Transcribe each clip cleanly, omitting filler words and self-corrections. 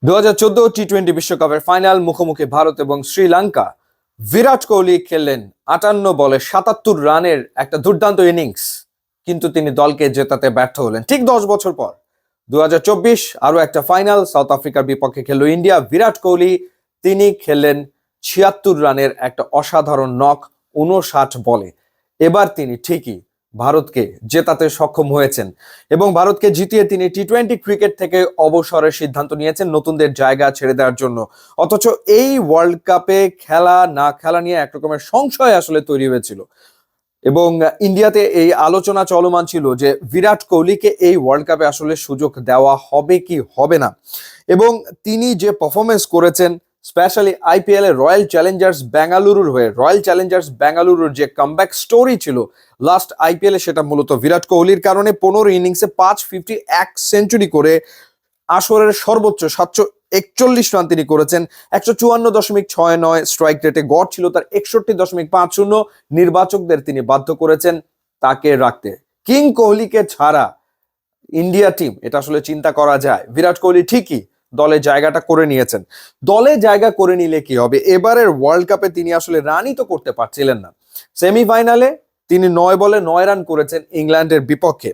2014 টি-20 বিশ্বকাপের ফাইনাল মুখোমুখি ভারত এবং শ্রীলঙ্কা। বিরাট কোহলি খেললেন 58 বলে 77 রানের একটা দুর্দান্ত ইনিংস, কিন্তু তিনি দলকে জেতাতে ব্যর্থ হলেন ঠিক 10 বছর পর। 2024 আরো একটা ফাইনাল, সাউথ আফ্রিকার বিপক্ষে খেললো ইন্ডিয়া। বিরাট কোহলি তিনি খেললেন 76 রানের একটা অসাধারণ নক 59 বলে। এবার তিনি ঠিকই ভারতকে জেতাতে সক্ষম হয়েছেন এবং ভারতকে জিতিয়ে তিনি টি-20 ক্রিকেট থেকে অবসরের সিদ্ধান্ত নিয়েছেন নতুনদের জায়গা ছেড়ে দেওয়ার জন্য। অথচ এই ওয়ার্ল্ড কাপে খেলা না খেলা নিয়ে একরকমের সংশয় আসলে তৈরি হয়েছিল এবং ইন্ডিয়াতে এই আলোচনা চলমান ছিল যে বিরাট কোহলিকে এই ওয়ার্ল্ড কাপে আসলে সুযোগ দেওয়া হবে কি হবে না। এবং তিনি যে পারফরমেন্স করেছেন, স্পেশালি আইপিএল এ রয়্যাল চ্যালেঞ্জার্স বেঙ্গালুরুর হয়ে, রয়্যাল চ্যালেঞ্জার্স বেঙ্গালুরুর যে কামব্যাক স্টোরি ছিল লাস্ট আইপিএল এ, সেটা মূলত বিরাট কোহলির কারণে। 15 ইনিংসে 550 এক সেঞ্চুরি করে আসরের সর্বোচ্চ 741 রান তিনি করেছেন। 154.69 স্ট্রাইক রেটে গড় ছিল তার 61.50। নির্বাচকদের তিনি বাধ্য করেছেন তাকে রাখতে। কিং কোহলিকে ছাড়া ইন্ডিয়া টিম, এটা আসলে চিন্তা করা যায়। বিরাট কোহলি ঠিকই দলে জায়গাটা করে নিয়েছেন। দলে জায়গা করে নিলে কি হবে? এবারের ওয়ার্ল্ড কাপে তিনি আসলে রানই তো করতে পারছিলেন না। সেমিফাইনালে তিনি 9 বলে 9 রান করেছেন ইংল্যান্ডের বিপক্ষে।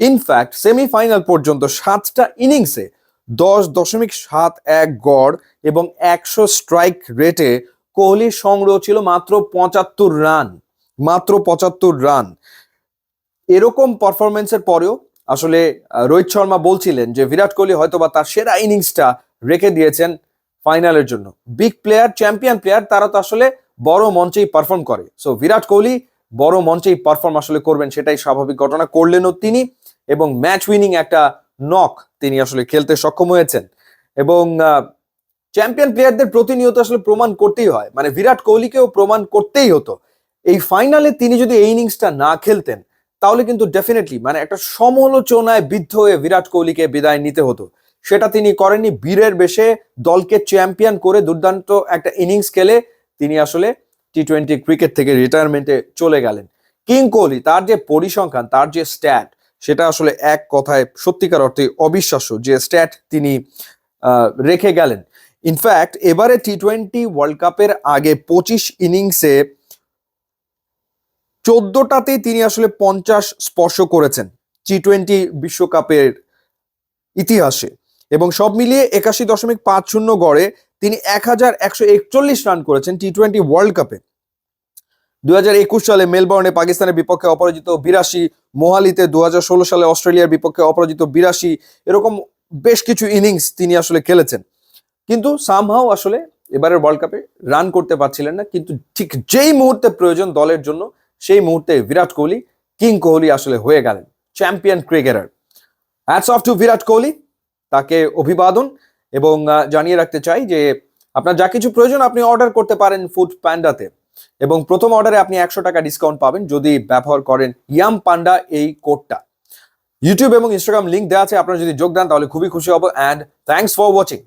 ইনফ্যাক্ট সেমিফাইনাল পর্যন্ত 7টা ইনিংসে 10.71 গড় এবং 100 স্ট্রাইক রেটে কোহলির সংগ্রহ ছিল মাত্র 75 রান। মাত্র 75 রান। এরকম পারফরমেন্সের পরেও আসলে রোহিত শর্মা বলছিলেন যে বিরাট কোহলি হয়তোবা তার সেরা ইনিংসটা রেখে দিয়েছেন ফাইনালের জন্য। বিগ প্লেয়ার, চ্যাম্পিয়ন প্লেয়ার, তারা তো আসলে বড় মঞ্চেই পারফর্ম করে। সো বিরাট কোহলি বড় মঞ্চেই পারফর্ম আসলে করবেন, সেটাই স্বাভাবিক ঘটনা। করলেনও তিনি এবং ম্যাচ উইনিং একটা নক তিনি আসলে খেলতে সক্ষম হয়েছেন। এবং চ্যাম্পিয়ন প্লেয়ারদের প্রতিনিয়ত আসলে প্রমাণ করতেই হয়, মানে বিরাট কোহলিকেও প্রমাণ করতেই হতো। এই ফাইনালে তিনি যদি এই ইনিংসটা না খেলতেন তাহলে কিন্তু ডেফিনেটলি মানে একটা সমালোচনায় বিদ্ধ হয়ে বিরাট কোহলিকে বিদায় নিতে হতো। সেটা তিনি করেননি। বীরের বেশে দলকে চ্যাম্পিয়ন করে দুর্দান্ত একটা ইনিংস খেলে তিনি আসলে টি-20 ক্রিকেট থেকে রিটায়ারমেন্টে চলে গেলেন। কিং কোহলি, তার যে পরিসংখ্যান, তার যে স্ট্যাট, সেটা আসলে এক কথায় সত্যিকার অর্থে অবিশ্বাস্য যে স্ট্যাট তিনি রেখে গেলেন। ইনফ্যাক্ট এবারে টি-20 ওয়ার্ল্ড কাপের আগে 25 ইনিংসে 14টাতেই তিনি আসলে 50 স্পর্শ করেছেন টি-20 বিশ্বকাপের ইতিহাসে। এবং সব মিলিয়ে 81.50 গড়ে তিনি 1141 রান করেছেন টি-20 ওয়ার্ল্ড কাপে। 2021 সালে মেলবোর্নে পাকিস্তানের বিপক্ষে অপরাজিত 82, মোহালিতে 2016 সালে অস্ট্রেলিয়ার বিপক্ষে অপরাজিত 82, এরকম বেশ কিছু ইনিংস তিনি আসলে খেলেছেন। কিন্তু সামহাও আসলে এবারের ওয়ার্ল্ড কাপে রান করতে পারছিলেন না। কিন্তু ঠিক যেই মুহূর্তে প্রয়োজন দলের জন্য, সেই মুহূর্তে বিরাট কোহলি, কিং কোহলি আসলে হয়ে গেলেন champion cricketer. Hats off to Virat Kohli, তাকে অভিবাদন। এবং জানিয়ে রাখতে চাই যে আপনার যা কিছু প্রয়োজন আপনি অর্ডার করতে পারেন ফুড প্যান্ডাতে, এবং প্রথম অর্ডারে আপনি 100 টাকা ডিসকাউন্ট পাবেন যদি ব্যবহার করেন ইয়াম পান্ডা এই কোডটা। ইউটিউব এবং ইনস্টাগ্রাম লিঙ্ক দেওয়া আছে, আপনারা যদি যোগ দেন তাহলে খুবই খুশি হব। And thanks for watching.